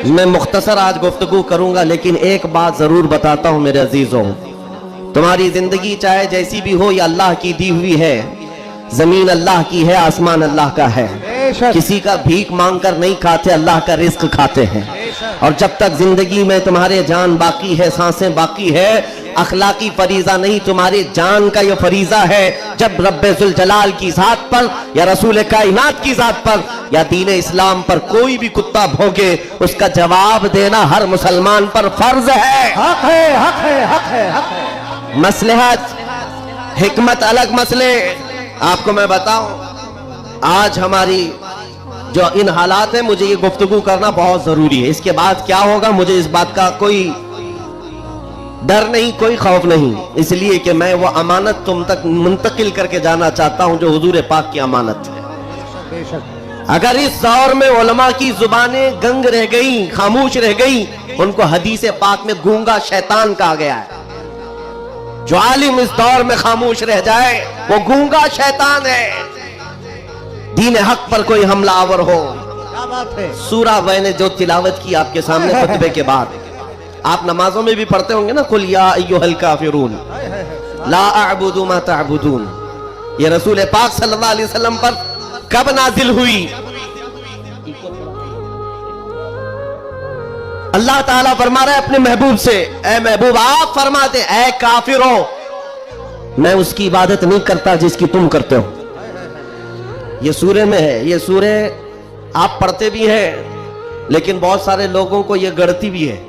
میں مختصر آج گفتگو کروں گا، لیکن ایک بات ضرور بتاتا ہوں میرے عزیزوں، تمہاری زندگی چاہے جیسی بھی ہو، یہ اللہ کی دی ہوئی ہے۔ زمین اللہ کی ہے، آسمان اللہ کا ہے۔ کسی کا بھیک مانگ کر نہیں کھاتے، اللہ کا رزق کھاتے ہیں۔ اور جب تک زندگی میں تمہارے جان باقی ہے، سانسیں باقی ہے، اخلاقی فریضہ نہیں، تمہاری جان کا یہ فریضہ ہے، جب رب ذوالجلال کی ذات پر یا رسول کائنات کی ذات پر یا دین اسلام پر کوئی بھی کتا بھونکے، اس کا جواب دینا ہر مسلمان پر فرض ہے۔ حق ہے، حق ہے، حق ہے، حق ہے۔ مصلحت حکمت الگ مسئلے۔ آپ کو میں بتاؤں، آج ہماری جو ان حالات ہیں، مجھے یہ گفتگو کرنا بہت ضروری ہے۔ اس کے بعد کیا ہوگا مجھے اس بات کا کوئی ڈر نہیں، کوئی خوف نہیں، اس لیے کہ میں وہ امانت تم تک منتقل کر کے جانا چاہتا ہوں جو حضور پاک کی امانت ہے۔ بے شک۔ اگر اس دور میں علماء کی زبانیں گنگ رہ گئیں، خاموش رہ گئیں، ان کو حدیث پاک میں گونگا شیطان کہا گیا ہے۔ جو عالم اس دور میں خاموش رہ جائے وہ گونگا شیطان ہے۔ دین حق پر کوئی حملہ آور ہو، کیا بات ہے۔ سورہ میں نے جو تلاوت کی آپ کے سامنے خطبے کے بعد، آپ نمازوں میں بھی پڑھتے ہوں گے نا، قل یا ایھا الکافرون لا اعبد ما تعبدون، یہ رسول پاک صلی اللہ علیہ وسلم پر کب نازل ہوئی؟ اللہ تعالیٰ فرما رہا ہے اپنے محبوب سے، اے محبوب آپ فرما دیں، اے کافروں، میں اس کی عبادت نہیں کرتا جس کی تم کرتے ہو۔ یہ سورہ میں ہے، یہ سورہ آپ پڑھتے بھی ہیں، لیکن بہت سارے لوگوں کو یہ گڑتی بھی ہے،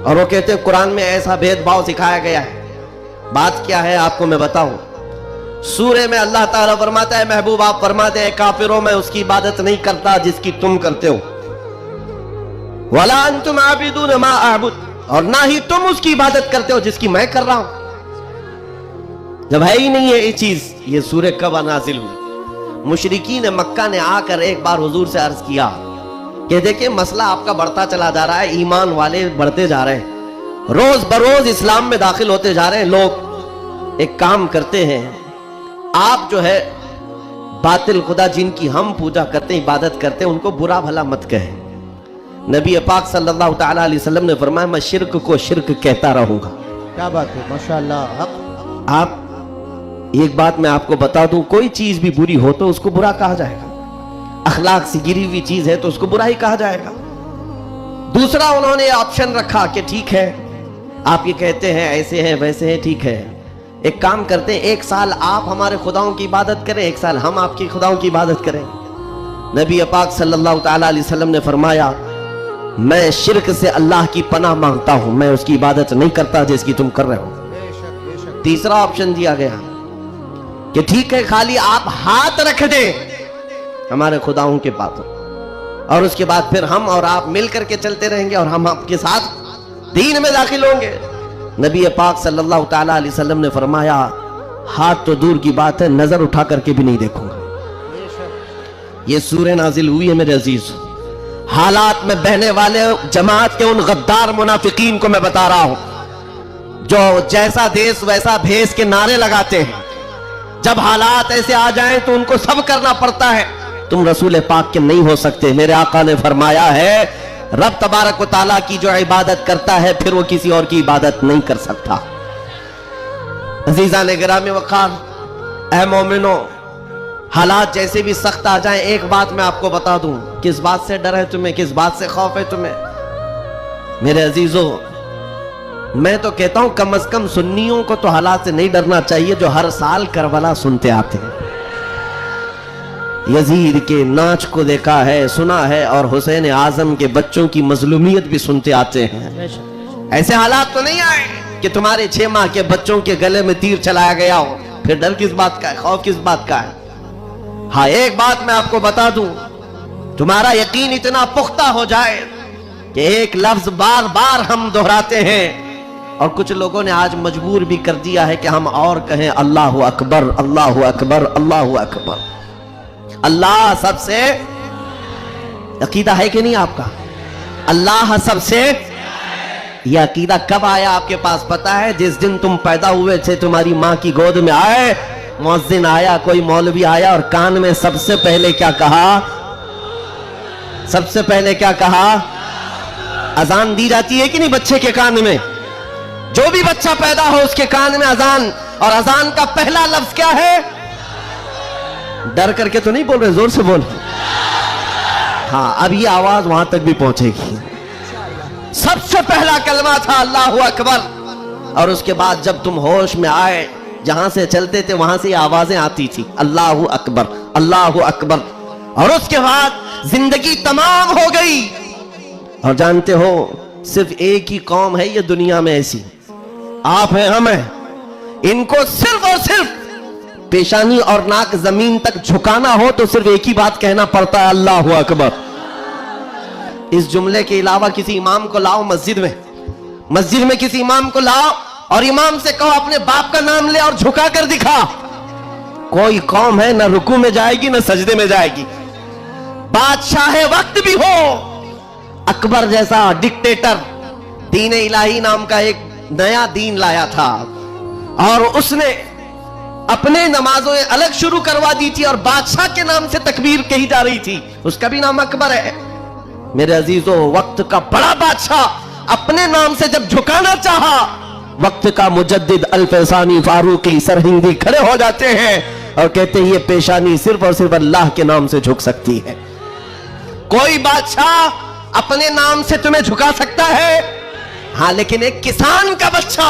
اور وہ کہتے ہیں قرآن میں ایسا بھید بھاؤ سکھایا گیا ہے۔ بات کیا ہے آپ کو میں بتاؤں۔ سورہ میں اللہ تعالیٰ فرماتا ہے محبوب آپ فرما دیں، اے کافروں، میں اس کی عبادت نہیں کرتا جس کی تم کرتے ہو، وَلَا أَنْتُمْ عَابِدُونَ مَا أَعْبُدُ، اور نہ ہی تم اس کی عبادت کرتے ہو جس کی میں کر رہا ہوں۔ جب ہے ہی نہیں ہے یہ چیز، یہ سورہ کب نازل ہوئی؟ مشرکین مکہ نے آ کر ایک بار حضور سے عرض کیا کہ دیکھیں مسئلہ آپ کا بڑھتا چلا جا رہا ہے، ایمان والے بڑھتے جا رہے ہیں، روز بروز اسلام میں داخل ہوتے جا رہے ہیں لوگ، ایک کام کرتے ہیں، آپ جو ہے باطل خدا جن کی ہم پوجا کرتے ہیں، عبادت کرتے ہیں، ان کو برا بھلا مت کہیں۔ نبی پاک صلی اللہ تعالیٰ علیہ وسلم نے فرمایا میں شرک کو شرک کہتا رہوں گا۔ کیا بات ہے، ماشاءاللہ، حق۔ آپ ایک بات میں آپ کو بتا دوں، کوئی چیز بھی بری ہو تو اس کو برا کہا جائے گا، اخلاق سے گری ہوئی چیز ہے تو اس کو برا ہی کہا جائے گا۔ دوسرا انہوں نے آپشن رکھا کہ ٹھیک ہے آپ یہ کہتے ہیں ایسے ہیں ویسے ہیں، ٹھیک ہے ایک کام کرتے ہیں، ایک سال آپ ہمارے خداؤں کی عبادت کریں، ایک سال ہم آپ کی خداؤں کی عبادت کریں۔ نبی پاک صلی اللہ تعالیٰ علیہ وسلم نے فرمایا میں شرک سے اللہ کی پناہ مانگتا ہوں، میں اس کی عبادت نہیں کرتا جس کی تم کر رہے ہو۔ بے شک، بے شک۔ تیسرا آپشن دیا گیا کہ ٹھیک ہے خالی آپ ہاتھ رکھ دیں ہمارے خداؤں کے پاس، اور اس کے بعد پھر ہم اور آپ مل کر کے چلتے رہیں گے اور ہم آپ کے ساتھ دین میں داخل ہوں گے۔ نبی پاک صلی اللہ تعالیٰ علیہ وسلم نے فرمایا ہاتھ تو دور کی بات ہے، نظر اٹھا کر کے بھی نہیں دیکھوں گا۔ یہ سورہ نازل ہوئی ہے میرے عزیز، حالات میں بہنے والے جماعت کے ان غدار منافقین کو میں بتا رہا ہوں جو جیسا دیس ویسا بھیس کے نعرے لگاتے ہیں، جب حالات ایسے آ جائیں تو ان کو سب کرنا پڑتا ہے۔ تم رسول پاک کے نہیں ہو سکتے۔ میرے آقا نے فرمایا ہے رب تبارک و تعالیٰ کی جو عبادت کرتا ہے پھر وہ کسی اور کی عبادت نہیں کر سکتا۔ عزیزان گرامی وقار، اے مومنوں، حالات جیسے بھی سخت آ جائیں، ایک بات میں آپ کو بتا دوں، کس بات سے ڈر ہے تمہیں، کس بات سے خوف ہے تمہیں؟ میرے عزیزوں، میں تو کہتا ہوں کم از کم سنیوں کو تو حالات سے نہیں ڈرنا چاہیے جو ہر سال کربلا سنتے آتے ہیں۔ یزید کے ناچ کو دیکھا ہے، سنا ہے، اور حسین اعظم کے بچوں کی مظلومیت بھی سنتے آتے ہیں۔ ایسے حالات تو نہیں آئے کہ تمہارے 6 ماہ کے بچوں کے گلے میں تیر چلایا گیا ہو، پھر ڈر کس بات کا ہے، خوف کس بات کا ہے؟ ہاں ایک بات میں آپ کو بتا دوں، تمہارا یقین اتنا پختہ ہو جائے کہ ایک لفظ بار بار ہم دہراتے ہیں، اور کچھ لوگوں نے آج مجبور بھی کر دیا ہے کہ ہم اور کہیں اللہ اکبر، اللہ اکبر، اللہ اکبر۔ اللہ سب سے، عقیدہ ہے کہ نہیں آپ کا؟ اللہ سب سے، یہ عقیدہ کب آیا آپ کے پاس پتا ہے؟ جس دن تم پیدا ہوئے تھے تمہاری ماں کی گود میں آئے، مؤذن آیا، کوئی مولوی آیا اور کان میں سب سے پہلے کیا کہا؟ سب سے پہلے کیا کہا؟ अजान दी जाती है कि नहीं बच्चे के कान में? जो भी बच्चा पैदा हो उसके कान में अजान, और अजान का पहला लफ्ज क्या है? डर करके तो नहीं बोल रहे, जोर से बोल। हाँ, अब ये आवाज वहां तक भी पहुंचेगी। सबसे पहला कलमा था अल्लाहु अकबर, और उसके बाद जब तुम होश में आए, जहां से चलते थे वहां से आवाजें आती थी, अल्लाहु अकबर अल्लाहु अकबर, और उसके बाद जिंदगी तमाम हो गई। और जानते हो सिर्फ एक ही कौम है ये दुनिया में ऐसी, आप हैं, हम हैं। इनको सिर्फ और सिर्फ पेशानी और नाक जमीन तक झुकाना हो तो सिर्फ एक ही बात कहना पड़ता है, अल्लाहु अकबर। इस जुमले के अलावा किसी इमाम को लाओ मस्जिद में किसी इमाम को लाओ और इमाम से कहो अपने बाप का नाम ले और झुका कर दिखा, कोई कौम है ना रुकू में जाएगी ना सजदे में जाएगी। बादशाह वक्त भी हो, अकबर जैसा डिक्टेटर दीन इलाही नाम का एक नया दीन लाया था, और उसने अपने नमाजों अलग शुरू करवा दी थी और बादशाह के नाम से तकबीर कही जा रही थी, उसका भी नाम अकबर है। मेरे अजीजों, वक्त का बड़ा बादशाह अपने नाम से जब झुकाना चाहा, वक्त का मुजद्दिद अल-फैसानी फारूकी सरहिंदी खड़े हो जाते हैं और कहते हैं ये पेशानी सिर्फ और सिर्फ अल्लाह के नाम से झुक सकती है। कोई बादशाह अपने नाम से तुम्हें झुका सकता है, हाँ, लेकिन एक किसान का बच्चा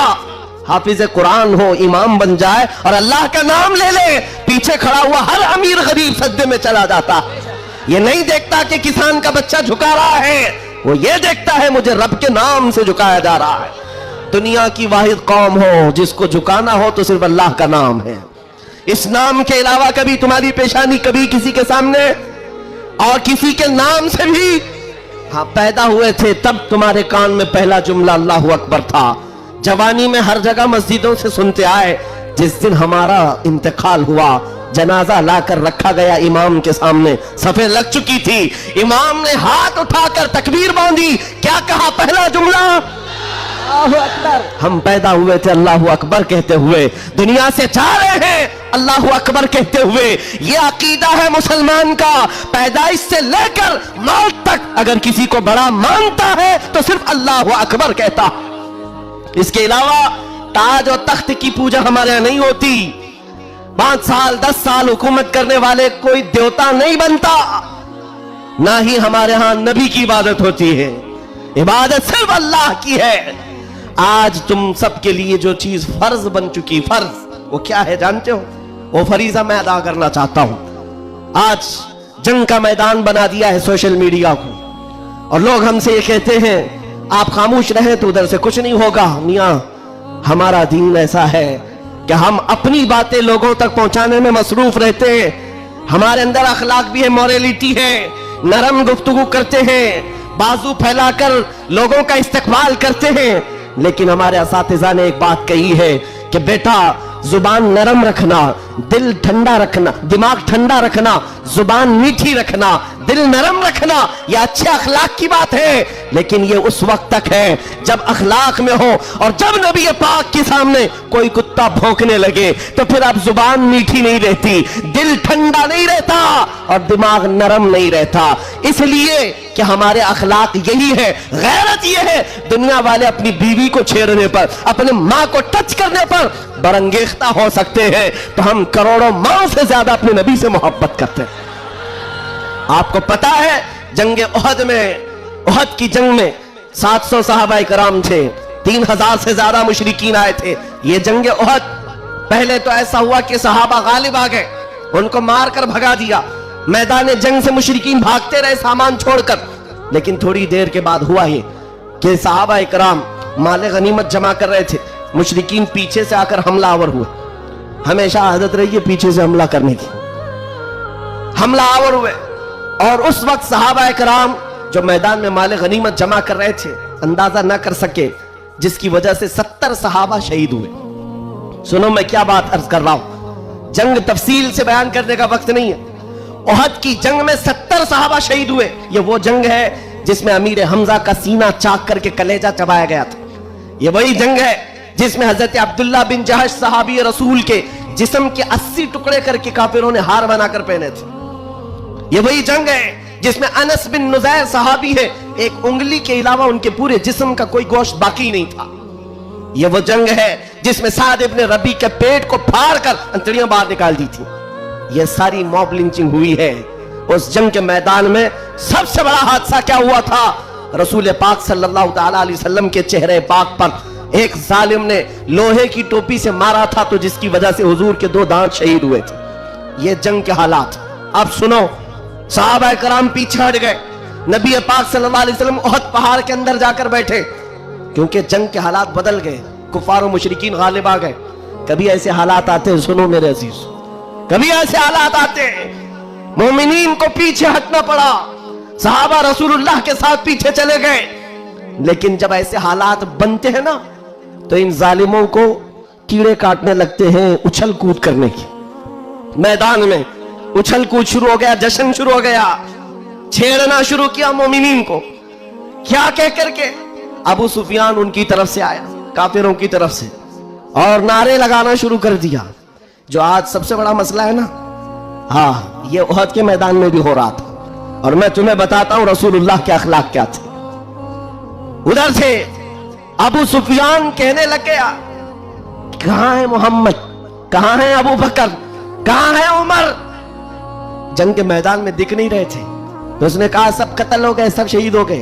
हाफिज कुरान हो, इमाम बन जाए और अल्लाह का नाम ले ले, पीछे खड़ा हुआ हर अमीर गरीब सजदे में चला जाता। ये नहीं देखता कि किसान का बच्चा झुका रहा है, वो ये देखता है मुझे रब के नाम से झुकाया जा रहा है। दुनिया की वाहिद कौम हो जिसको झुकाना हो तो सिर्फ अल्लाह का नाम है। इस नाम के अलावा कभी तुम्हारी पेशानी कभी किसी के सामने और किसी के नाम से भी, हाँ, पैदा हुए थे तब तुम्हारे कान में पहला जुमला अल्लाहु अकबर था। जवानी में हर जगह मस्जिदों से सुनते आए, जिस दिन हमारा इंतकाल हुआ, जनाजा लाकर रखा गया इमाम के सामने, सफे लग चुकी थी, इमाम ने हाथ उठाकर तकबीर बांधी, क्या कहा पहला जुमला? अल्लाहु अकबर। हम पैदा हुए थे अल्लाहु अकबर कहते हुए, दुनिया से जा रहे हैं अल्लाहु अकबर कहते हुए। ये अकीदा है मुसलमान का, पैदाइश से लेकर मौत तक अगर किसी को बड़ा मानता है तो सिर्फ अल्लाहु अकबर कहता। इसके अलावा ताज और तख्त की पूजा हमारे यहां नहीं होती। 5 साल 10 साल हुकूमत करने वाले कोई देवता नहीं बनता, ना ही हमारे यहां नबी की इबादत होती है। इबादत सिर्फ अल्लाह की है। आज तुम सबके लिए जो चीज फर्ज बन चुकी, फर्ज, वो क्या है जानते हो? वो फरीजा मैं अदा करना चाहता हूं। आज जंग का मैदान बना दिया है सोशल मीडिया को, और लोग हमसे ये कहते हैं आप खामोश रहे तो उधर से कुछ नहीं होगा। मियां, हमारा दीन ऐसा है कि हम अपनी बातें लोगों तक पहुंचाने में मसरूफ रहते हैं। हमारे अंदर अखलाक भी है, मॉरलिटी है, नरम गुफ्तगू करते हैं, बाजू फैलाकर लोगों का इस्तकबाल करते हैं। लेकिन हमारे असातिज़ा ने एक बात कही है कि बेटा, जुबान नरम रखना, दिल ठंडा रखना, दिमाग ठंडा रखना, जुबान मीठी रखना, दिल नरम रखना, यह अच्छे अखलाक की बात है, लेकिन ये उस वक्त तक है जब अखलाक में हो। और जब नबी पाक के सामने कोई कुत्ता भौंकने लगे तो फिर अब जुबान मीठी नहीं रहती, दिल ठंडा नहीं रहता और दिमाग नरम नहीं रहता। इसलिए कि हमारे अखलाक यही है। गैरत ये है, दुनिया वाले अपनी बीवी को छेड़ने पर, अपने माँ को टच करने पर बरंगेख्ता हो सकते हैं, तो हम करोड़ों माँ से ज्यादा अपने नबी से मोहब्बत करते हैं। आपको पता है जंगे उहद में, उहद की जंग में 700 सहाबाए कराम थे, 3000 से ज्यादा मुशरिकीन आए थे। ये जंगे उहद, पहले तो ऐसा हुआ कि सहाबा गालिब आ गए, उनको मारकर भगा दिया। मैदान जंग से मुशरिकीन भागते रहे सामान छोड़कर, लेकिन थोड़ी देर के बाद हुआ ये कि सहाबाए कराम माले गनीमत जमा कर रहे थे, मुशरिकीन पीछे से आकर हमलावर हुए। हमेशा आदत रही है पीछे से हमला करने की, हमलावर हुए। और उस वक्त सहाबाए कराम जो मैदान में माले गनीमत जमा कर रहे थे अंदाजा ना कर सके, जिसकी वजह से 70 सहाबा शहीद हुए। सुनो मैं क्या बात अर्ज कर रहा हूं, जंग तफसील से बयान करने का वक्त नहीं है। उहद की जंग में 70 सहाबा शहीद हुए। ये वो जंग है जिसमें अमीर हमजा का सीना चाक करके कलेजा चबाया गया था। ये वही जंग है जिसमें हजरत अब्दुल्ला बिन जहश सहाबी रसूल के जिस्म के 80 टुकड़े करके काफिरों ने हार बनाकर पहने थे। ये वही जंग है جس میں انس بن نزیر صحابی ہے، ایک انگلی کے علاوہ ان کے پورے جسم کا کوئی گوشت باقی نہیں تھا۔ یہ وہ جنگ ہے جس میں سعد ابن ربیع کے پیٹ کو پھاڑ کر انتڑیاں باہر نکال دی تھی۔ یہ ساری موب لنچنگ ہوئی ہے۔ اس جنگ کے میدان میں سب سے بڑا حادثہ کیا ہوا تھا؟ رسول پاک صلی اللہ تعالی علیہ وسلم کے چہرے پاک پر ایک ظالم نے لوہے کی ٹوپی سے مارا تھا، تو جس کی وجہ سے حضور کے 2 دانت شہید ہوئے تھے۔ یہ جنگ کے حالات۔ اب سنو، صحابہ کرام پیچھے ہٹ گئے، نبی پاک صلی اللہ علیہ وسلم احد پہاڑ کے اندر جا کر بیٹھے، کیونکہ جنگ کے حالات بدل گئے، کفار و مشرکین غالب آ گئے۔ کبھی ایسے حالات آتے ہیں، سنو میرے عزیز، کبھی ایسے حالات آتے ہیں مومنین کو پیچھے ہٹنا پڑا، صحابہ رسول اللہ کے ساتھ پیچھے چلے گئے۔ لیکن جب ایسے حالات بنتے ہیں نا، تو ان ظالموں کو کیڑے کاٹنے لگتے ہیں اچھل کود کرنے کی۔ میدان میں اچھل کود شروع ہو گیا، جشن شروع ہو گیا، چھیڑنا شروع کیا مومنین کو۔ کیا کہہ کر کے؟ ابو سفیان ان کی طرف سے آیا، کافروں کی طرف سے، اور نعرے لگانا شروع کر دیا۔ جو آج سب سے بڑا مسئلہ ہے نا، ہاں، یہ احد کے میدان میں بھی ہو رہا تھا، اور میں تمہیں بتاتا ہوں رسول اللہ کے اخلاق کیا تھے۔ ادھر سے ابو سفیان کہنے لگ گیا، کہاں ہے محمد، کہاں ہے ابو بکر، کہاں ہے عمر؟ جنگ کے میدان میں دکھ نہیں رہے تھے، تو اس نے کہا سب قتل ہو گئے، سب شہید ہو گئے۔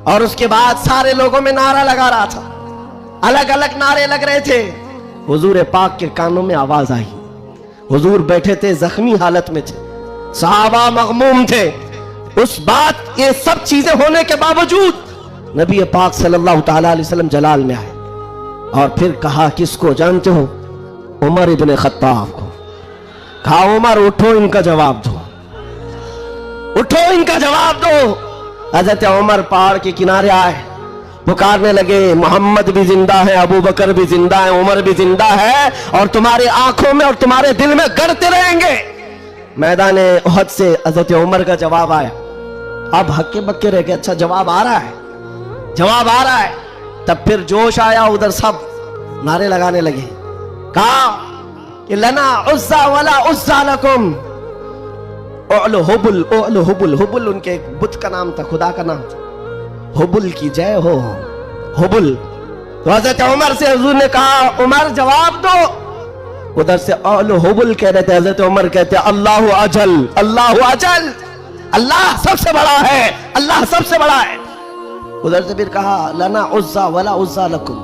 اور اس کے بعد سارے لوگوں میں نعرہ لگا رہا تھا، الگ الگ نعرے لگ رہے تھے۔ حضور پاک کے کانوں میں آواز آئی، حضور بیٹھے تھے، زخمی حالت میں تھے، صحابہ مغموم تھے۔ اس بات، یہ سب چیزیں ہونے کے باوجود نبی پاک صلی اللہ تعالی علیہ وسلم جلال میں آئے، اور پھر کہا کس کو جانتے ہو؟ عمر ابن خطاب کو۔ کہا عمر اٹھو، ان کا جواب دو، اٹھو ان کا جواب دو۔ حضرت عمر پہاڑ کے کنارے آئے، پکارنے لگے، محمد بھی زندہ ہے، ابو بکر بھی زندہ ہے، عمر بھی زندہ ہے، اور تمہاری آنکھوں میں اور تمہارے دل میں گڑتے رہیں گے۔ میدان احد سے حضرت عمر کا جواب آیا۔ اب ہکے بکے رہ گئے، اچھا جواب آ رہا ہے، جواب آ رہا ہے۔ تب پھر جوش آیا، ادھر سب نعرے لگانے لگے، کہا کہ لنا عزا ولا عزا لکم، اعلو حبل، اعلو حبل۔ حبل ان کے ایک بت کا نام تھا، خدا کا نام تھا، حبل کی جے ہو، حبل۔ تو حضرت عمر سے حضور نے کہا عمر جواب دو۔ ادھر سے اعلو حبل کہہ رہے تھے، حضرت عمر کہتے اللہ اجل، اللہ اجل، اللہ سب سے بڑا ہے، اللہ سب سے بڑا ہے۔ ادھر سے پھر کہا لنا عزا ولا عزا لکم،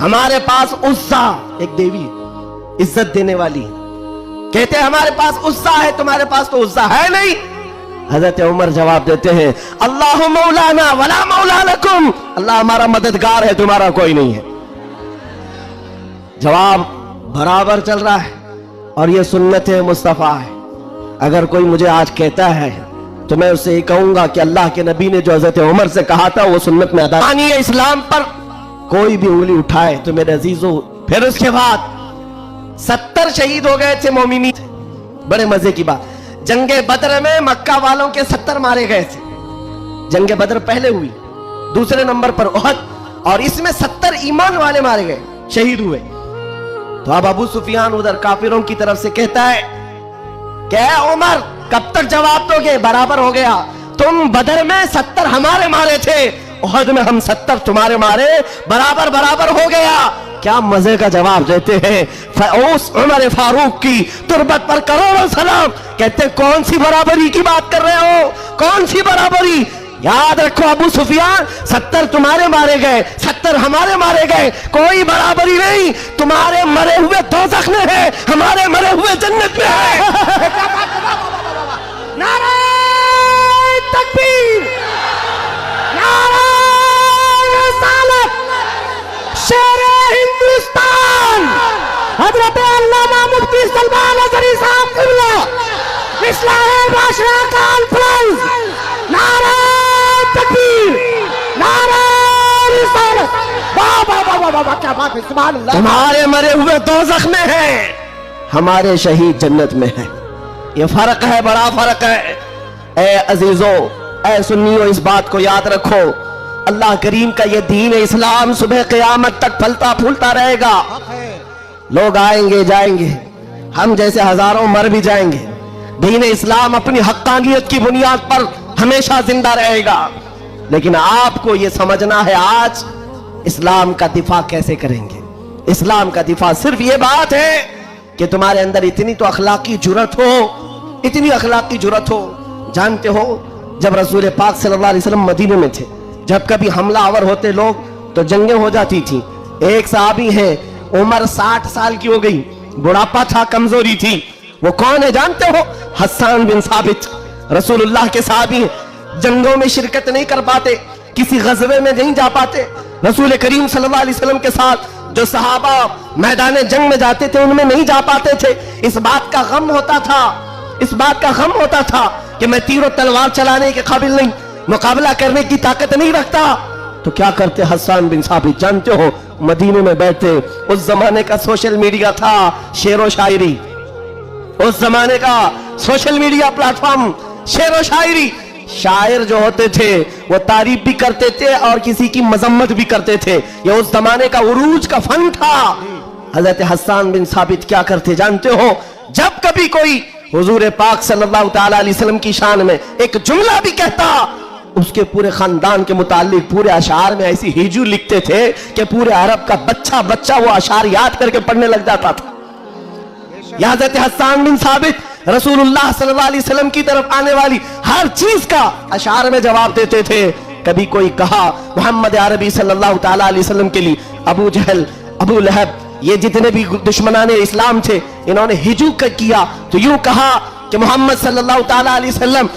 ہمارے پاس عزا ایک دیوی عزت دینے والی، کہتے ہیں ہمارے پاس عزا ہے، تمہارے پاس تو عزا ہے نہیں۔ حضرت عمر جواب دیتے ہیں اللہ مولانا ولا مولا لکم، اللہ ہمارا مددگار ہے، تمہارا کوئی نہیں ہے۔ جواب برابر چل رہا ہے، اور یہ سنت مصطفیٰ ہے۔ اگر کوئی مجھے آج کہتا ہے تو میں اسے یہ کہوں گا کہ اللہ کے نبی نے جو حضرت عمر سے کہا تھا وہ سنت میں ادا ہے۔ اسلام پر کوئی بھی انگلی اٹھائے تو میرے عزیزو، پھر اس کے بعد 70 شہید ہو گئے تھے مومنین۔ بڑے مزے کی بات، جنگ بدر میں مکہ والوں کے 70 مارے گئے تھے۔ جنگ بدر پہلے ہوئی، دوسرے نمبر پر احد، اور اس میں 70 ایمان والے مارے گئے، شہید ہوئے۔ تو اب ابو سفیان ادھر کافروں کی طرف سے کہتا ہے کہ اے عمر کب تک جواب دو گے؟ برابر ہو گیا، تم بدر میں 70 ہمارے مارے تھے، احد میں ہم 70 تمہارے مارے، برابر برابر ہو گیا۔ کیا مزے کا جواب دیتے ہیں، فاوس عمر فاروق کی تربت پر کروڑوں سلام۔ کہتے کون سی برابری کی بات کر رہے ہو، کون سی برابری؟ یاد رکھو ابو سفیان، 70 تمہارے مارے گئے، 70 ہمارے مارے گئے، کوئی برابری نہیں۔ تمہارے مرے ہوئے دوزخ میں ہے، ہمارے مرے ہوئے جنت میں ہے۔ نعرہ تکبیر، نعرہ رسالت، شیر ہندوستان حضرت علامہ مفتی سلمان اظہری صاحب قبلہ، اصلاح معاشرہ کانفرنس، نعرہ تکبیر، نعرہ رسالت۔ کیا بات ہے، سبحان اللہ۔ تمہارے مرے ہوئے دوزخ میں ہیں، ہمارے شہید جنت میں ہیں۔ یہ فرق ہے، بڑا فرق ہے۔ اے عزیزو، اے سنیو، اس بات کو یاد رکھو، اللہ کریم کا یہ دین اسلام صبح قیامت تک پھلتا پھولتا رہے گا۔ لوگ آئیں گے جائیں گے، ہم جیسے ہزاروں مر بھی جائیں گے، دین اسلام اپنی حقانیت کی بنیاد پر हमेशा जिंदा रहेगा। लेकिन आपको यह समझना है आज इस्लाम का दिफा कैसे करेंगे। इस्लाम का दिफा सिर्फ ये बात है कि तुम्हारे अंदर इतनी तो अखलाकी जुर्रत हो, इतनी अखलाकी जुर्रत हो। जानते हो जब रसूल पाक सल्लल्लाहु अलैहि वसल्लम मदीने में थे, जब कभी हमलावर होते लोग तो जंगें हो जाती थी। एक सहाबी है, उम्र 60 साल की हो गई, बुढ़ापा था, कमजोरी थी। वो कौन है जानते हो? हस्सान बिन साबित, रसूलुल्लाह के सहाबी हैं। जंगों में शिरकत नहीं कर पाते, किसी गज़वे में नहीं जा पाते। रसूल करीम सल्लल्लाहु अलैहि वसल्लम के साथ जो सहाबा मैदान जंग में जाते थे उनमें नहीं जा पाते थे। इस बात का गम होता था, इस बात का गम होता था कि मैं तीर और तलवार चलाने के काबिल नहीं, मुकाबला करने की ताकत नहीं रखता। तो क्या करते हस्सान बिन साबित? जानते हो मदीने में बैठे, उस जमाने का सोशल मीडिया था, शेर व शायरी, उस जमाने का सोशल मीडिया प्लेटफॉर्म, शेर व शायरी। शायर जो होते थे वो तारीफ भी करते थे और किसी की मजम्मत भी करते थे। ये उस जमाने का उरूज का फन था। हजरत हस्सान बिन साबित क्या करते जानते हो? जब कभी कोई हुजूर पाक सल्लल्लाहु ताला अलैहि वसल्लम की शान में एक जुमला भी कहता, उसके पूरे खानदान के मुतालिक पूरे अशार में ऐसी हिजू लिखते थे कि पूरे अरब का बच्चा बच्चा वो अशार याद करके पढ़ने लग जाता था। हजरत हस्सान बिन साबित रसूलुल्लाह सल्लल्लाहु अलैहि वसल्लम की तरफ आने वाली हर चीज का अशार में जवाब देते थे। कभी कोई कहा मोहम्मद अरबी सल्लल्लाहु ताला अलैहि वसल्लम के लिए अबू जहल, अबू लहब, ये जितने भी दुश्मनाने इस्लाम थे, इन्होंने हिजू किया तो यूं कहा कि मोहम्मद सल्लल्लाहु ताला अलैहि वसल्लम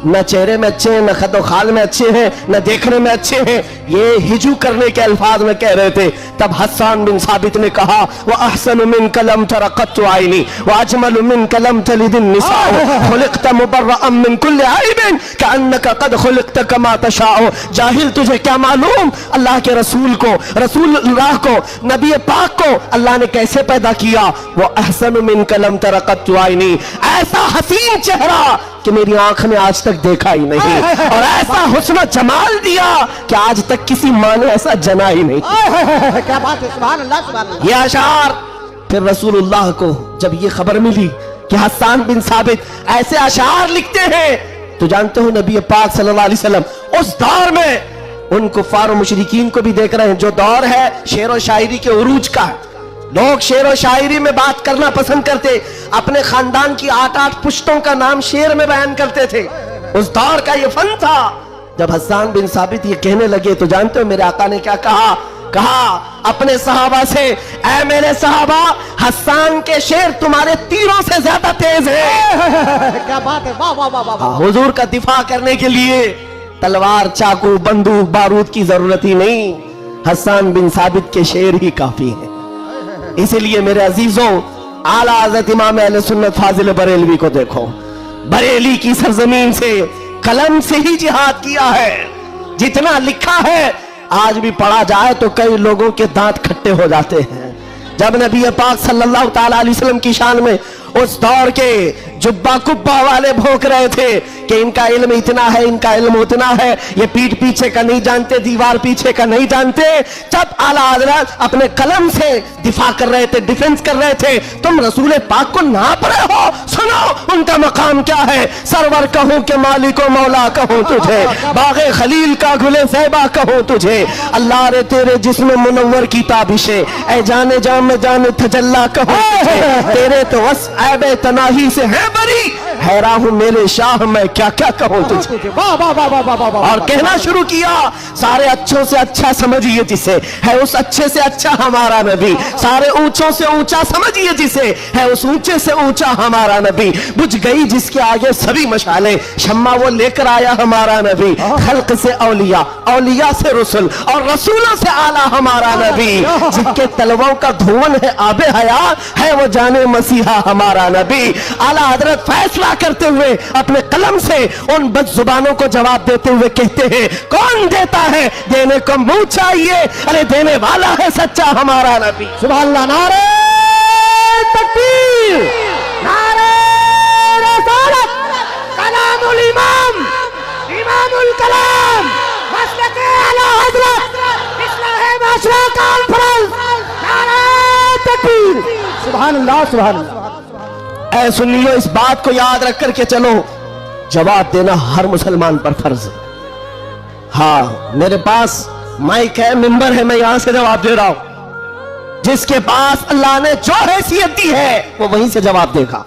न चेहरे में अच्छे हैं, न खदो खाल में अच्छे हैं, न देखने में अच्छे हैं। ये हिजू करने के अल्फाज में कह रहे थे। तब हस्सान बिन साबित ने कहा व अहसनु मिन कलम तरक़त आइनी व अजमलु मिन कलम तलिदिन निसाअ खुलिक़त मुबर्रअन मिन कुल्लि आइबिन कअन्नका क़द खुलिक़त कमा तशाअ। जाहिल, तुझे क्या मालूम अल्लाह के रसूल को, रसूलुल्लाह को, नबी पाक को अल्लाह ने कैसे पैदा किया। वो अहसनु मिन कलम तरक़त आइनी, ऐसा हसीन चेहरा कि मेरी आंख ने आज तक देखा ही नहीं, और ऐसा हुस्न जमाल दिया कि आज तक किसी माँ ने ऐसा जना ही नहीं। क्या बात है, सुभान अल्लाह, सुभान अल्लाह। ये अशार फिर रसूलुल्लाह को जब ये खबर मिली कि हस्सान बिन साबित ऐसे अशार लिखते हैं, तो जानते हो नबी पाक सल्लल्लाहु अलैहि वसल्लम उस दौर में उन कुफार और मुशरिकीन को भी देख रहे हैं। जो दौर है शेर और शायरी के उरूज का, लोग शेर और शायरी में बात करना पसंद करते, अपने खानदान की 8-8 पुश्तों का नाम शेर में बयान करते थे। उस दौर का ये फन था। जब हस्सान बिन साबित ये कहने लगे तो जानते हो मेरे आका ने क्या कहा? कहा अपने सहाबा से, ऐ मेरे सहाबा, हस्सान के शेर तुम्हारे तीरों से ज्यादा तेज है। क्या बात है, वाह वाह वाह वाह। हुजूर का दिफा करने के लिए तलवार, चाकू, बंदूक, बारूद की जरूरत ही नहीं, हस्सान बिन साबित के शेर ही काफी है। इसीलिए मेरे अजीजों, आला हज़रत इमाम अहले सुन्नत फाजिल बरेलवी को देखो, बरेली की सरजमीन से कलम से ही जिहाद किया है। जितना लिखा है आज भी पढ़ा जाए तो कई लोगों के दांत खट्टे हो जाते हैं। जब नबी पाक सल्लल्लाहु ताला अलैहि वसल्लम की शान में उस दौर के जुब्बा कुब्बा वाले भोंक रहे थे कि इनका इल्म इतना है, इनका इल्म उतना है, ये पीठ पीछे का नहीं जानते, दीवार पीछे का नहीं जानते, जब आला हज़रत अपने कलम से दिफा कर रहे थे, डिफेंस कर रहे थे, तुम रसूल पाक को नाप रहे हो। सुनो उनका मकाम क्या है। सरवर कहूं कि मालिको मौला कहूं तुझे, बागे खलील का गुले ज़ैबा कहूं तुझे, अल्लाह रे तेरे जिस्म मुनव्वर की ताबिशे, ऐ जाने जान में जाने तजल्ला कहूं तुझे, तेरे तो वस ऐबे तनाही से है बरी, हैरान हूं मेरे शाह मैं क्या क्या कहूं तुझे। वाह वाह वाह वाह वाह वाह। और कहना शुरू किया, सारे अच्छों से अच्छा समझिए जिसे, है उस अच्छे से अच्छा हमारा नबी, सारे ऊंचों से ऊंचा समझिए जिसे, है उस ऊंचे से ऊंचा हमारा नबी, बुझ गई जिसके आगे सभी मशाले, शम्मा वो लेकर आया हमारा नबी, खल्क से औलिया, औलिया से रसूल, और रसूलों से आला हमारा नबी, जिनके तलवों का धुवन है आबे हयात, है वो जाने मसीहा हमारा नबी। आला हजरत फैसला करते हुए अपने कलम से उन बदजुबानों को जवाब देते हुए कहते हैं, कौन देता है, देने को मुंह चाहिए, अरे देने वाला है सच्चा हमारा नबी। सुभान अल्लाह, नारे तकबीर, नारे रिसालत, कलामुल इमाम, इमामुल कलाम, मसलके आला हजरत, इस्लाह माशरा कॉन्फ्रेंस, नारे तकबीर। सुभान अल्लाह, सुभान अल्लाह। ऐ सुनियो, इस बात को याद रख करके चलो, जवाब देना हर मुसलमान पर फर्ज है। हाँ, मेरे पास माइक है, मिंबर है, मैं यहां से जवाब दे रहा हूं। जिसके पास अल्लाह ने जो हैसियत दी है वो वहीं से जवाब देगा।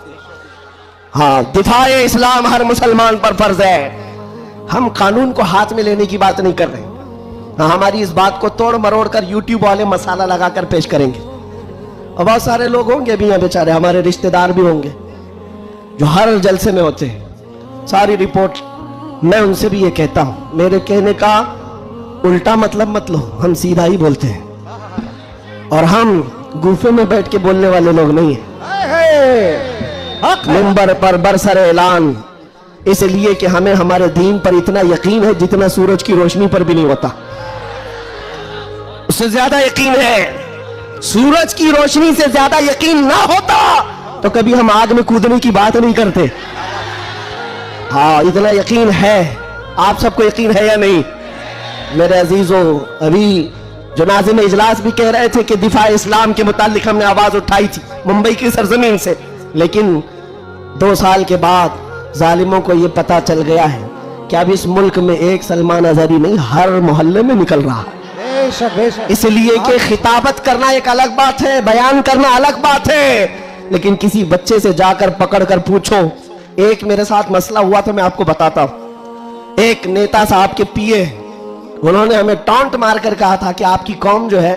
हाँ, दिफाए इस्लाम हर मुसलमान पर फर्ज है। हम कानून को हाथ में लेने की बात नहीं कर रहे। हाँ, हमारी इस बात को तोड़ मरोड़ कर यूट्यूब वाले मसाला लगाकर पेश करेंगे। और बहुत सारे लोग होंगे भी यहाँ बेचारे, हमारे रिश्तेदार भी होंगे जो हर जलसे में होते हैं, सारी रिपोर्ट। मैं उनसे भी ये कहता हूं, मेरे कहने का उल्टा मतलब मत लो, हम सीधा ही बोलते हैं और हम गुफे में बैठ के बोलने वाले लोग नहीं हैं। मिंबर पर बरसर ऐलान, इसलिए कि हमें हमारे दीन पर इतना यकीन है जितना सूरज की रोशनी पर भी नहीं होता। उससे ज्यादा यकीन है। सूरज की रोशनी से ज्यादा यकीन ना होता तो कभी हम आग में कूदने की बात नहीं करते। हाँ, इतना यकीन है। आप सबको यकीन है या नहीं? मेरे अजीजों, अभी जो नाज़िम इजलास भी कह रहे थे कि दिफा इस्लाम के मुतालिक हमने आवाज उठाई थी मुंबई की सरजमीन से, लेकिन 2 साल के बाद जालिमों को यह पता चल गया है कि अब इस मुल्क में एक सलमान अजहरी नहीं, हर मोहल्ले में निकल रहा है। इसलिए कि खिताबत करना एक अलग बात है, बयान करना अलग बात है, लेकिन किसी बच्चे से जाकर पकड़ कर पूछो। एक मेरे साथ मसला हुआ था, मैं आपको बताता हूं। एक नेता साहब के पीए, उन्होंने हमें टॉन्ट मारकर कहा था कि आपकी कौम जो है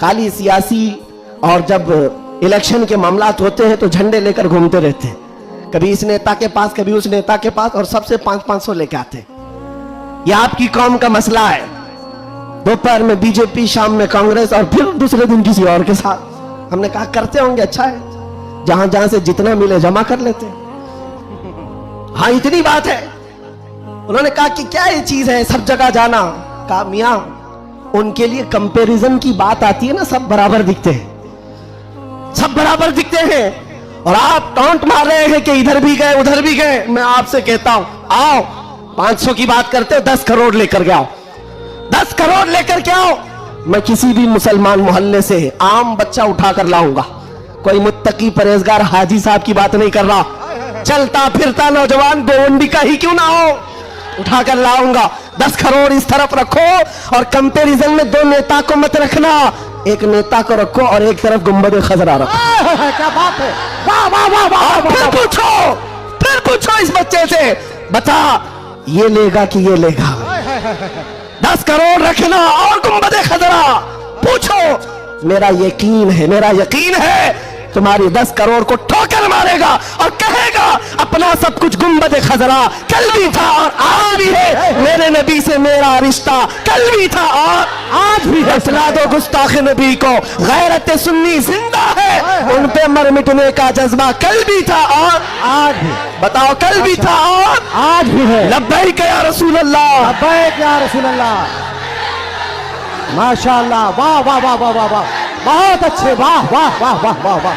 खाली सियासी, और जब इलेक्शन के मामलात होते हैं तो झंडे लेकर घूमते रहते हैं, कभी इस नेता के पास कभी उस नेता के पास, और सबसे 500-500 लेके आते। ये आपकी कौम का मसला है। दोपहर में बीजेपी, शाम में कांग्रेस और फिर दूसरे दिन किसी और के साथ। हमने कहा करते होंगे, अच्छा है, जहां जहां से जितना मिले जमा कर लेते। हाँ, इतनी बात है। उन्होंने कहा कि क्या ये चीज है सब जगह जाना? कहा मियां, उनके लिए कंपैरिजन की बात आती है ना, सब बराबर दिखते हैं, सब बराबर दिखते हैं, और आप टॉन्ट मार रहे हैं कि इधर भी गए उधर भी गए। मैं आपसे कहता हूं, आओ 500 की बात करते हो, 10 करोड़ लेकर के आओ, 10 करोड़ लेकर के आओ। मैं किसी भी मुसलमान मोहल्ले से आम बच्चा उठाकर लाऊंगा। कोई मुत्तकी परहेजगार हाजी साहब की बात नहीं कर रहा, चलता फिरता नौजवान गोवंडी का ही क्यों ना हो, उठाकर लाऊंगा। 10 करोड़ इस तरफ रखो, और कंपैरिजन में 2 नेता को मत रखना, एक नेता को रखो और एक तरफ गुंबद खजरा रखो। क्या बात है, वाह वाह वाह वाह। फिर पूछो इस बच्चे से, बता ये लेगा कि ये लेगा? 10 करोड़ रखना और गुंबद खजरा, पूछो। मेरा यकीन है तुम्हारी 10 करोड़ को ठोकर मारेगा और कहेगा अपना सब कुछ गुंबद खजरा कल भी था और आज भी है, मेरे नबी से मेरा रिश्ता कल भी था और आज भी है। इस्लाह दो गुस्ताख नबी को, गैरत सुन्नी जिंदा है, उन पे मर मिटने का जज्बा कल भी था और आज भी। बताओ, कल भी था और आज भी है। लब्बैक या रसूल अल्लाह, लब्बैक या रसूल अल्लाह। माशाअल्लाह, वाह वाह वाह वाह वाह वाह, बहुत अच्छे, वाह वाह वाह वाह वाह वाह,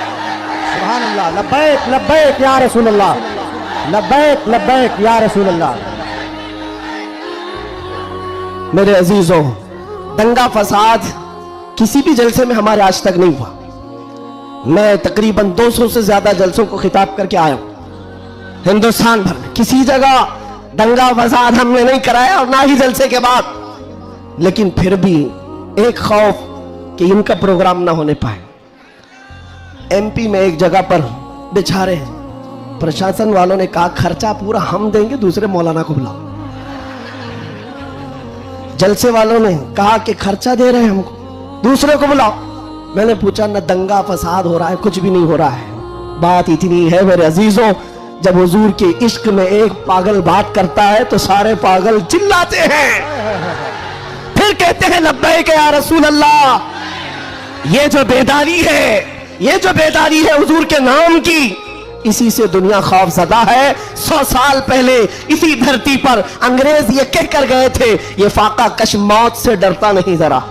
सुभान अल्लाह। लब्बैक लब्बैक या रसूल अल्लाह, लब्बैक लब्बैक या रसूल अल्लाह। मेरे अजीजों, दंगा फसाद किसी भी जलसे में हमारे आज तक नहीं हुआ। मैं तकरीबन 200 से ज्यादा जलसों को खिताब करके आया हूं हिंदुस्तान भर में, किसी जगह दंगा फसाद हमने नहीं कराया और ना ही जलसे के बाद। लेकिन फिर भी एक खौफ कि इनका प्रोग्राम ना होने पाए। एमपी में एक जगह पर बेचारे प्रशासन वालों ने कहा खर्चा पूरा हम देंगे, दूसरे मौलाना को बुलाओ। जलसे वालों ने कहा कि खर्चा दे रहे हैं हमको, दूसरे को बुलाओ। मैंने पूछा, न दंगा फसाद हो रहा है, कुछ भी नहीं हो रहा है। बात इतनी है मेरे अजीजों, जब हुजूर के इश्क में एक पागल बात करता है तो सारे पागल चिल्लाते हैं, फिर कहते हैं लब्बैक या रसूल अल्लाह। ये जो बेदारी है हुजूर के नाम की, इसी से दुनिया खौफजदा है। 100 साल पहले इसी धरती पर अंग्रेज ये कह कर गए थे, ये फाका कश मौत से डरता नहीं जरा,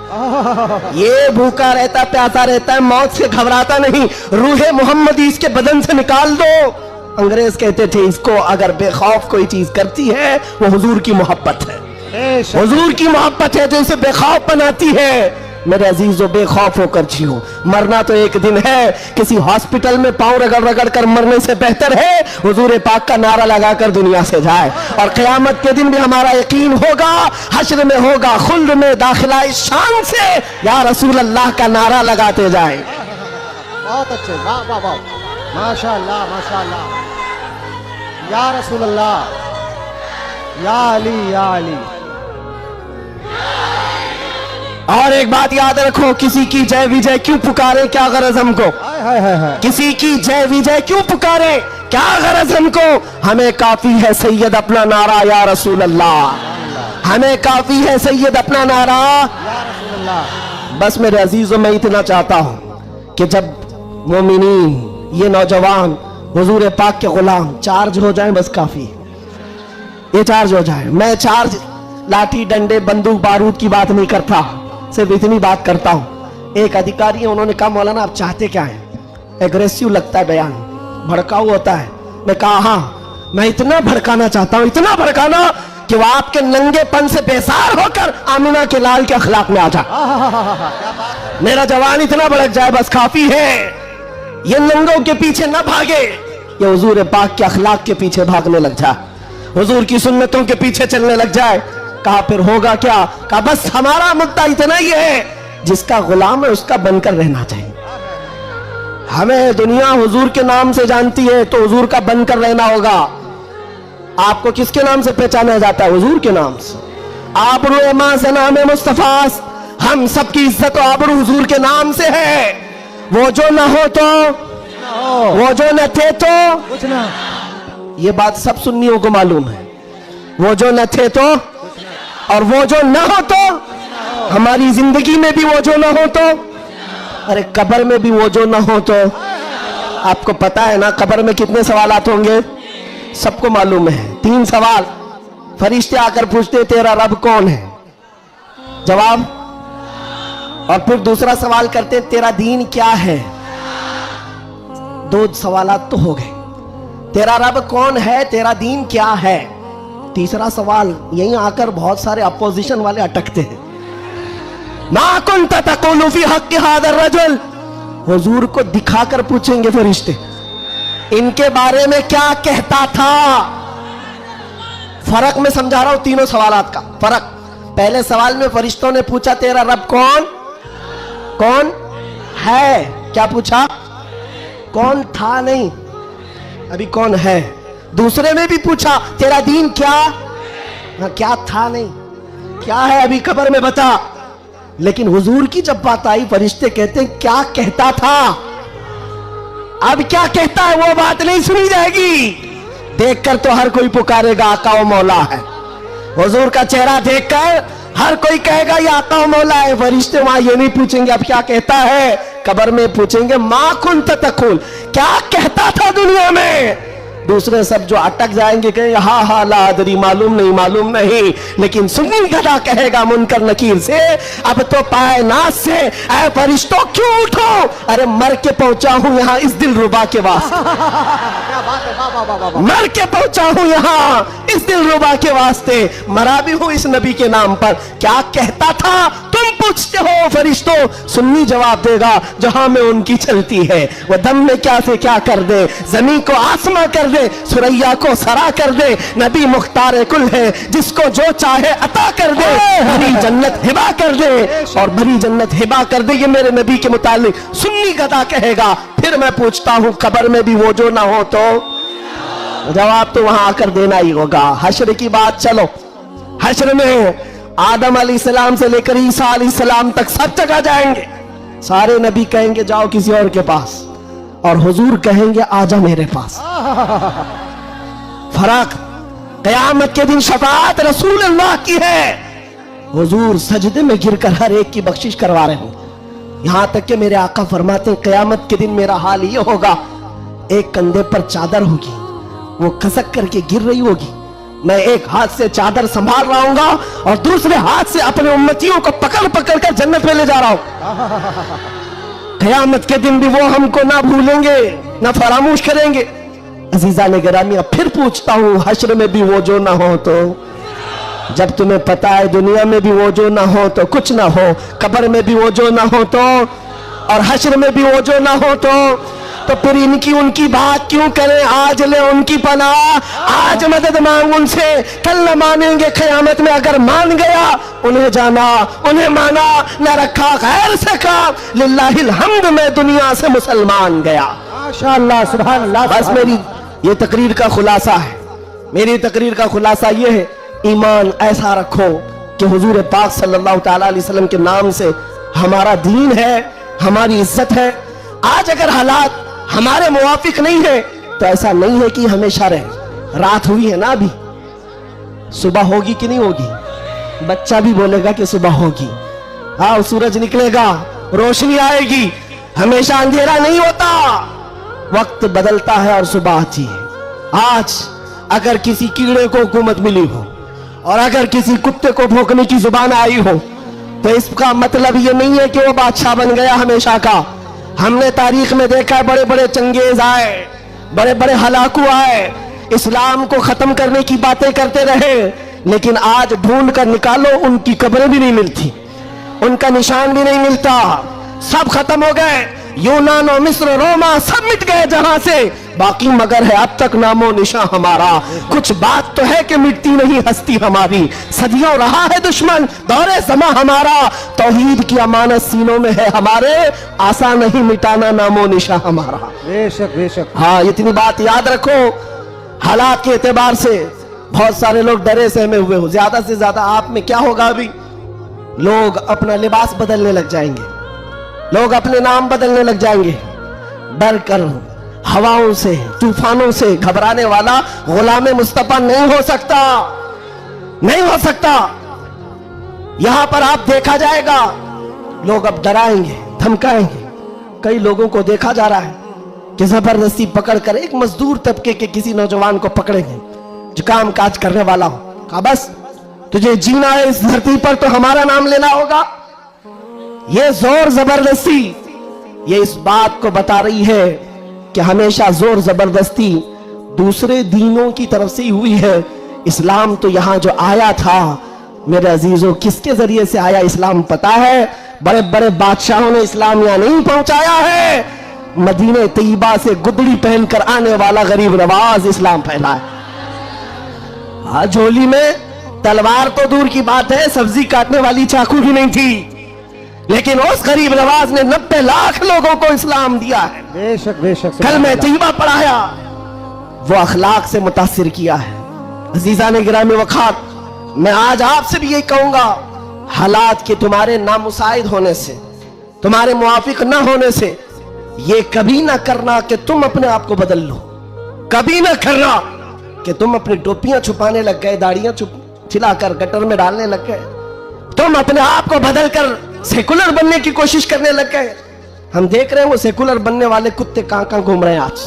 ये भूखा रहता प्यासा रहता है, मौत से घबराता नहीं, रूहे मोहम्मदी इसके बदन से निकाल दो। अंग्रेज कहते थे इसको अगर बेखौफ कोई चीज करती है वो हुजूर की मोहब्बत है, हुजूर की मोहब्बत है जो इसे बेखौफ बनाती है। मेरे अजीजों बेखौफ होकर जियो, मरना तो एक दिन है, किसी हॉस्पिटल में पांव रगड़ रगड़ कर मरने से बेहतर है हुजूर पाक का नारा लगाकर दुनिया से जाए। और क़यामत के दिन भी हमारा यकीन होगा, हश्र में होगा खुल्द में दाखिला इस शान से या रसूल अल्लाह का नारा लगाते जाए। बहुत अच्छे, वाह वाह वाह, माशाअल्लाह माशाअल्लाह, या रसूल अल्लाह, या अली या अली। और एक बात याद रखो, किसी की जय विजय क्यों पुकारे, क्या गरज हमको, हाय हाय हाय हाय, किसी की जय विजय क्यों पुकारे, क्या गरज हमको, हमें काफी है सैयद अपना नारा या रसूल अल्लाह, हमें काफी है सैयद अपना नारा या रसूल अल्लाह। बस मेरे अजीजों मैं इतना चाहता हूं कि जब मोमिनीन ये नौजवान हुजूर पाक के गुलाम चार्ज हो जाएं, बस काफी ये चार्ज हो जाए। मैं चार्ज लाठी डंडे बंदूक बारूद की बात नहीं करता, सिर्फ इतनी बात करता हूं। एक अधिकारी है, उन्होंने कहा मौलाना आप चाहते क्या हैं, एग्रेसिव लगता है बयान, भड़काऊ होता है। मैं कहा हाँ मैं इतना भड़काना चाहता हूं, इतना भड़काना कि वो आपके नंगेपन से बेजार होकर आमिना के लाल के अखलाक में आ जाए, मेरा जवान इतना भड़क जाए, बस काफी है। ये नंगों के पीछे न भागे, ये हुजूर पाक के अखलाक के पीछे भागने लग जाए, हुजूर की सुन्नतों के पीछे चलने लग जाए। कहा फिर होगा क्या, कहा बस हमारा मुद्दा इतना ही है, जिसका गुलाम है उसका बनकर रहना चाहिए। हमें दुनिया हुजूर के नाम से जानती है तो हुजूर का बनकर रहना होगा। आपको किसके नाम से पहचाना जाता है, हुजूर के नाम से। आबरू मां से नाम है मुस्तफास, हम सबकी इज्जत और आबरू हुजूर के नाम से है। वो जो न हो तो, वो जो न थे तो कुछ ना, ये बात सब सुन्नियों को मालूम है। वो जो न थे तो, और वो जो न हो तो, हमारी जिंदगी में भी वो जो न हो तो, अरे कब्र में भी वो जो न हो तो। आपको पता है ना कब्र में कितने सवालात होंगे, सबको मालूम है। 3 सवाल फरिश्ते आकर पूछते तेरा रब कौन है, जवाब, और फिर दूसरा सवाल करते तेरा दीन क्या है। 2 सवालात तो हो गए, तेरा रब कौन है, तेरा दीन क्या है। तीसरा सवाल यहीं आकर बहुत सारे अपोजिशन वाले अटकते हैं, मा कुंत तक़ूलु फी हक़्क़ि हाज़ा रजुल, हुजूर को दिखाकर पूछेंगे फरिश्ते इनके बारे में क्या कहता था। फर्क मैं समझा रहा हूं तीनों सवालात का फर्क। पहले सवाल में फरिश्तों ने पूछा तेरा रब कौन कौन है, क्या पूछा, कौन था नहीं, अभी कौन है। दूसरे में भी पूछा तेरा दीन क्या, क्या था नहीं, क्या है अभी कब्र में बता। लेकिन हुजूर की जब बात आई फरिश्ते कहते हैं क्या कहता था, अब क्या कहता है वो बात नहीं सुनी जाएगी। देखकर तो हर कोई पुकारेगा आका व मौला है, हुजूर का चेहरा देखकर हर कोई कहेगा ये आका व मौला है। फरिश्ते वहां ये नहीं पूछेंगे अब क्या कहता है, कब्र में पूछेंगे मा कुंत तक़ूल, क्या कहता था दुनिया में। दूसरे सब जो अटक जाएंगे कहेंगे हाँ हाँ ला अदरी, मालूम नहीं। लेकिन सुन्नी गधा कहेगा मुनकर नकीर से अब तो पाए नाज से ऐ फरिश्तों क्यों उठो, अरे मर के पहुंचा हूं यहाँ इस दिल रुबा के वास्ते, क्या बात है, वाह वाह वाह वाह। मर के पहुंचा हूं यहाँ इस दिल रुबा के वास्ते, मरा भी हूं इस नबी के नाम पर। क्या कहता था तुम पूछते हो फरिश्तों, सुन्नी जवाब देगा जहां में उनकी चलती है वह दम में क्या से क्या कर दे, जमीन को आसमां कर दे, सुरैया को सरा कर दे। नबी मुख्तार कुल है, जिसको जो चाहे अता कर दे, भरी जन्नत हिबा कर दे, और भरी जन्नत हिबा कर दे। ये मेरे नबी के मुतालिक सुन्नी गधा कहेगा। फिर मैं पूछता हूं कब्र में भी वो जो ना हो तो, जवाब तो वहां आकर देना ही होगा। हश्र की बात, चलो हश्र में आदम अलैहिस्सलाम से लेकर ईसा अलैहिस्सलाम तक सब जगह जाएंगे। सारे नबी कहेंगे जाओ किसी और के पास, और हुजूर कहेंगे आजा मेरे पास। फर्क, क़यामत के दिन शफाअत रसूल अल्लाह की है, हुजूर सजदे में गिरकर हर एक की बख्शिश करवा रहे होंगे। यहां तक कि मेरे आका फरमाते हैं क़यामत के दिन मेरा हाल ये होगा, एक कंधे पर चादर होगी, वो खसक करके गिर रही होगी, मैं एक हाथ से चादर संभाल रहा हूंगा और दूसरे हाथ से अपने उम्मतियों को पकड़ पकड़ कर जन्नत में ले जा रहा हूं। क़यामत के दिन भी वो हमको ना भूलेंगे ना फरामोश करेंगे। अजीजा ने गिरामी, अब फिर पूछता हूं हश्र में भी वो जो ना हो तो, जब तुम्हें पता है दुनिया में भी वो जो ना हो तो कुछ ना हो, कब्र में भी वो जो ना हो तो, और हश्र में भी वो जो ना हो तो फिर इनकी उनकी बात क्यों करें? आज ले उनकी पनाह, आज मदद मांग उनसे, कल न मानेंगे क़यामत में। अगर मान गया उन्हें जाना, उन्हें माना, न रखा गैर से काम, लिल्लाहिल हम्द में दुनिया से मुसलमान गया। माशाअल्लाह, सुभान अल्लाह। बस मेरी ये तकरीर का खुलासा है, मेरी तकरीर का खुलासा ये है, ईमान ऐसा रखो कि हुजूर पाक सल्लल्लाहु ताला अलैहि वसल्लम के नाम से हमारा दीन है, हमारी इज्जत है। आज अगर हालात हमारे मुवाफिक नहीं है तो ऐसा नहीं है कि हमेशा रहे। रात हुई है ना, अभी सुबह होगी कि नहीं होगी? बच्चा भी बोलेगा कि सुबह होगी। हाँ, सूरज निकलेगा, रोशनी आएगी, हमेशा अंधेरा नहीं होता, वक्त बदलता है और सुबह आती है। आज अगर किसी कीड़े को हुकूमत मिली हो और अगर किसी कुत्ते को भौंकने की जुबान आई हो तो इसका मतलब ये नहीं है कि वो बादशाह बन गया हमेशा का। हमने तारीख में देखा है, बड़े बड़े चंगेज आए, बड़े बड़े हलाकू आए, इस्लाम को खत्म करने की बातें करते रहे, लेकिन आज ढूंढ कर निकालो उनकी कब्रें भी नहीं मिलती, उनका निशान भी नहीं मिलता, सब खत्म हो गए। यूनान और मिस्र, रोमा सब मिट गए जहां से, बाकी मगर है अब तक नामो निशा हमारा। कुछ बात तो है कि मिटती नहीं हस्ती हमारी, सदियों रहा है दुश्मन दौरे समा हमारा, तौहीद की अमानत सीनों में है हमारे, आसान नहीं मिटाना नामो निशा हमारा। बेशक बेशक। हाँ, इतनी बात याद रखो। हालात के एतबार से बहुत सारे लोग डरे सहमे हुए हो, ज्यादा से ज्यादा आप में क्या होगा? अभी लोग अपना लिबास बदलने लग जाएंगे, लोग अपने नाम बदलने लग जाएंगे, डर कर हवाओं से, तूफानों से घबराने वाला गुलाम मुस्तफा नहीं हो सकता, नहीं हो सकता। यहां पर आप देखा जाएगा, लोग अब डराएंगे, धमकाएंगे। कई लोगों को देखा जा रहा है कि जबरदस्ती पकड़कर एक मजदूर तबके के किसी नौजवान को पकड़ेंगे जो काम काज करने वाला हो, कहा बस तुझे जीना है इस धरती पर तो हमारा नाम लेना होगा। ये जोर जबरदस्ती ये इस बात को बता रही है कि हमेशा जोर जबरदस्ती दूसरे दीनों की तरफ से ही हुई है। इस्लाम तो यहां जो आया था मेरे अजीजों, किसके जरिए से आया इस्लाम पता है? बड़े बड़े बादशाहों ने इस्लाम यहां नहीं पहुंचाया है, मदीने तैयबा से गुदड़ी पहनकर आने वाला गरीब नवाज इस्लाम फैलाया। हाँ, झोली में तलवार तो दूर की बात है, सब्जी काटने वाली चाकू भी नहीं थी, लेकिन उस गरीब नवाज ने 90 लाख लोगों को इस्लाम दिया है। बेशक बेशक। कल में तैयबा पढ़ाया, वो अखलाक से मुतासिर किया है। अजीजा ने गिरामी वखार, मैं आज आपसे भी यही कहूंगा, हालात के तुम्हारे नामुसाइद होने से, तुम्हारे मुआफिक न होने से, ये कभी ना करना कि तुम अपने आप को बदल लो, कभी ना करना कि तुम अपनी टोपियां छुपाने लग गए, दाढ़ियां छिलाकर गटर में डालने लग गए, तुम अपने आप को बदल कर सेकुलर बनने की कोशिश करने लग गए। हम देख रहे हैं वो सेकुलर बनने वाले कुत्ते कहां कहां घूम रहे हैं आज।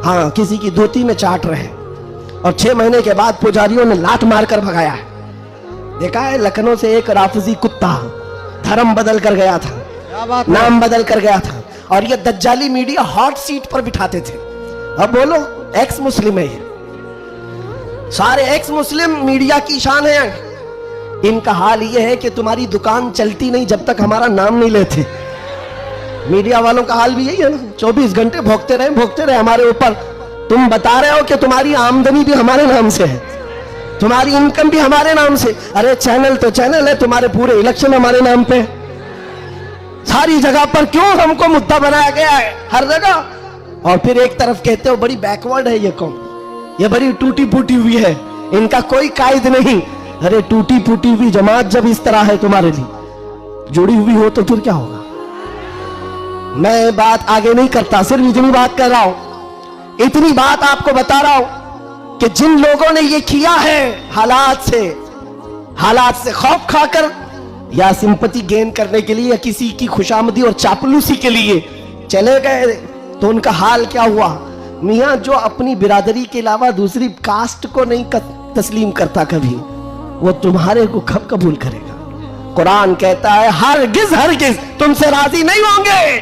हाँ, किसी की धोती में चाट रहे हैं, और 6 महीने के बाद पुजारियों ने लात मारकर भगाया है। देखा है, लखनऊ से एक राफजी कुत्ता धर्म बदल कर गया था, नाम बदल कर गया था, और ये दज्जाली मीडिया हॉट सीट पर बिठाते थे। अब बोलो, एक्स मुस्लिम है ये, सारे एक्स मुस्लिम मीडिया की शान है। इनका हाल ये है कि तुम्हारी दुकान चलती नहीं जब तक हमारा नाम नहीं लेते। मीडिया वालों का हाल भी यही है ना, 24 घंटे भोगते रहे हमारे ऊपर। तुम बता रहे हो कि तुम्हारी आमदनी भी हमारे नाम से है, तुम्हारी इनकम भी हमारे नाम से। अरे चैनल तो चैनल है, तुम्हारे पूरे इलेक्शन हमारे नाम पे, सारी जगह पर क्यों हमको मुद्दा बनाया गया है हर जगह। और फिर एक तरफ कहते हो बड़ी बैकवर्ड है ये कौम, ये बड़ी टूटी फूटी हुई है, इनका कोई कायद नहीं। अरे टूटी फूटी हुई जमात जब इस तरह है तुम्हारे लिए, जुड़ी हुई हो तो फिर क्या होगा? मैं बात आगे नहीं करता, सिर्फ इतनी बात कर रहा हूं, इतनी बात आपको बता रहा हूं कि जिन लोगों ने ये किया है हालात से खौफ खाकर, या सिंपैथी गेन करने के लिए, या किसी की खुशामदी और चापलूसी के लिए चले गए, तो उनका हाल क्या हुआ? मियां जो अपनी बिरादरी के अलावा दूसरी कास्ट को नहीं तस्लीम करता कभी, वो तुम्हारे को कब कबूल करेगा? कुरान कहता है हरगिज तुमसे राजी नहीं होंगे।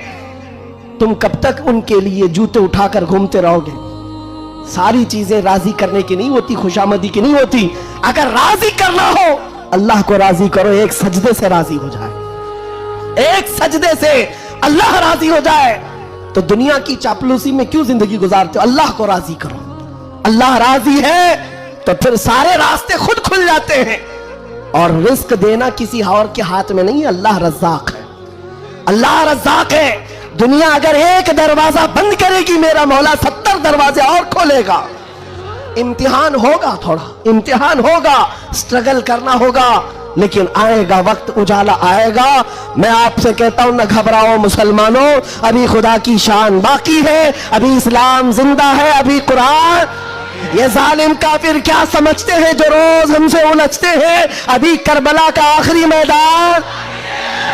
तुम कब तक उनके लिए जूते उठाकर घूमते रहोगे? सारी चीजें राजी करने की नहीं होती, खुशामदी की नहीं होती। अगर राजी करना हो अल्लाह को राजी करो, एक सजदे से राजी हो जाए, एक सजदे से अल्लाह राजी हो जाए। तो दुनिया की चापलूसी में क्यों जिंदगी गुजारते हो? अल्लाह को राजी करो, अल्लाह राजी है तो फिर सारे रास्ते खुद खुल जाते हैं। और रिस्क देना किसी और के हाथ में नहीं है, अल्लाह रज़्ज़ाक़ है, अल्लाह रज़्ज़ाक़ है। दुनिया अगर एक दरवाजा बंद करेगी, मेरा मौला 70 दरवाजे और खोलेगा। इम्तिहान होगा, थोड़ा इम्तिहान होगा, स्ट्रगल करना होगा, लेकिन आएगा वक्त, उजाला आएगा। मैं आपसे कहता हूं, न घबराओ मुसलमानों, अभी खुदा की शान बाकी है, अभी इस्लाम जिंदा है, अभी कुरान। ये जालिम काफिर क्या समझते हैं जो रोज हमसे उलझते हैं? अभी करबला का आखिरी मैदान,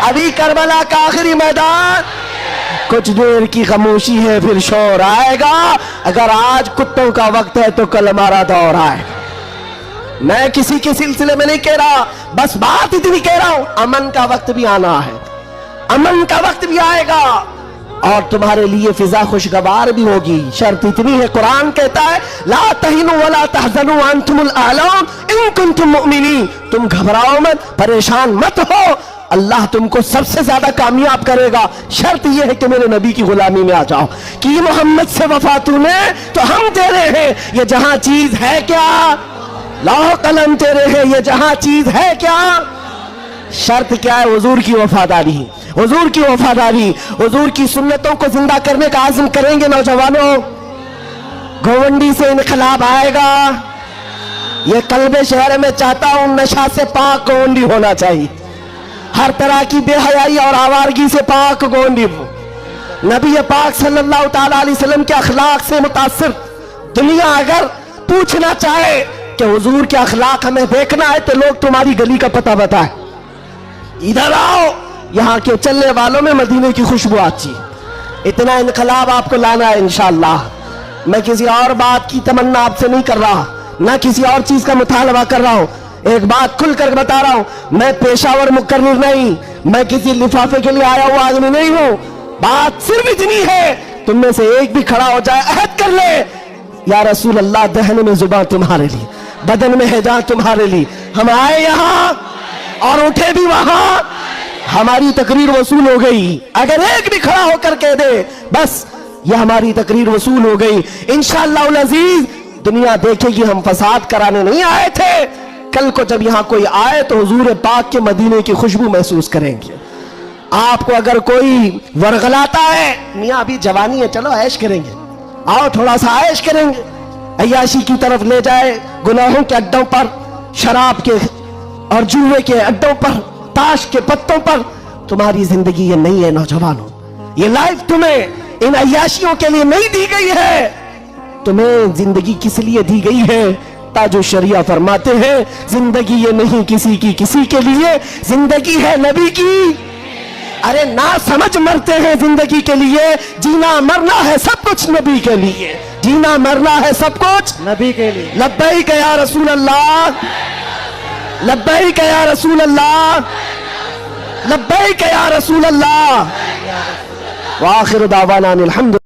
अभी करबला का आखिरी मैदान। कुछ देर की खामोशी है, फिर शोर आएगा। अगर आज कुत्तों का वक्त है तो कल हमारा दौर आएगा। मैं किसी के सिलसिले में नहीं कह रहा, बस बात इतनी कह रहा हूं, अमन का वक्त भी आना है, अमन का वक्त भी आएगा और तुम्हारे लिए फिजा खुशगवार भी होगी। शर्त इतनी है, कुरान कहता है ला तहिनु वला तहज़नु अंतुमुल आलम इन कुंतुम मुमिनीन। तुम घबराओ मत, परेशान मत हो, अल्लाह तुमको सबसे ज्यादा कामयाब करेगा। शर्त यह है कि मेरे नबी की गुलामी में आ जाओ, कि मोहम्मद से वफा तूने तो हम तेरे हैं, ये जहां चीज है क्या, लौह कलम तेरे हैं, ये जहां चीज है क्या। शर्त क्या है? हुजूर की वफादारी, हुजूर की वफादारी, हुजूर की सुन्नतों को जिंदा करने का आज़म करेंगे नौजवानों। गोवंडी से इनकलाब आएगा। ये कल्बे शहर में चाहता हूं, नशा से पाक गोवंडी होना चाहिए, हर तरह की बेहयाई और आवारगी से पाक गोवंडी। नबी पाक सल्लल्लाहु ताला अलैहि वसल्लम के अखलाक से मुतासिर दुनिया अगर पूछना चाहे कि हुजूर के अखलाक हमें देखना है, तो लोग तुम्हारी गली का पता बताए, इधर आओ, यहाँ के चलने वालों में मदीने की खुशबू आती है। इतना इनकलाब आपको लाना है इंशाअल्लाह। मैं किसी और बात की तमन्ना आपसे नहीं कर रहा, ना किसी और चीज का मुतालबा कर रहा हूं। एक बात खुल कर बता रहा हूं, मैं पेशावर मुकर्रिर नहीं, मैं किसी लिफाफे के लिए आया हुआ आदमी नहीं हूं। बात सिर्फ इतनी है, तुम में से एक भी खड़ा हो जाए, अहद कर ले, या रसूल अल्लाह, दहन में जुबान तुम्हारे लिए, बदन में है जान तुम्हारे लिए। हम आए यहाँ और उठे भी वहां, हमारी तकरीर वसूल हो गई। अगर एक भी खड़ा होकर कह दे बस ये हमारी तकरीर वसूल हो गई, इंशाअल्लाह उल अजीज दुनिया देखेगी हम फसाद कराने नहीं आए थे। कल को जब यहाँ कोई आए तो हुजूर पाक के मदीने की खुशबू महसूस करेंगे। आपको अगर कोई वरगलाता है, मियाँ अभी जवानी है, चलो ऐश करेंगे, आओ थोड़ा सा ऐश करेंगे, अय्याशी की तरफ ले जाए, गुनाहों के अड्डों पर, शराब के और जुए के अड्डों पर, ताश के पत्तों पर। तुम्हारी जिंदगी ये नहीं है नौजवानों, ये लाइफ तुम्हें इन अय्याशियों के लिए नहीं दी गई है। तुम्हें जिंदगी किस लिए दी गई है? ताजो शरिया फरमाते हैं, जिंदगी ये नहीं किसी की किसी के लिए, जिंदगी है नबी की। अरे ना समझ मरते हैं जिंदगी के लिए, जीना मरना है सब कुछ नबी के लिए, जीना मरना है सब कुछ नबी के लिए। लब्बैक या रसूल अल्लाह, लब्बैक या रसूल अल्लाह, लब्बैक या रसूल अल्लाह। व आखिर दावाना अनिल हम्द।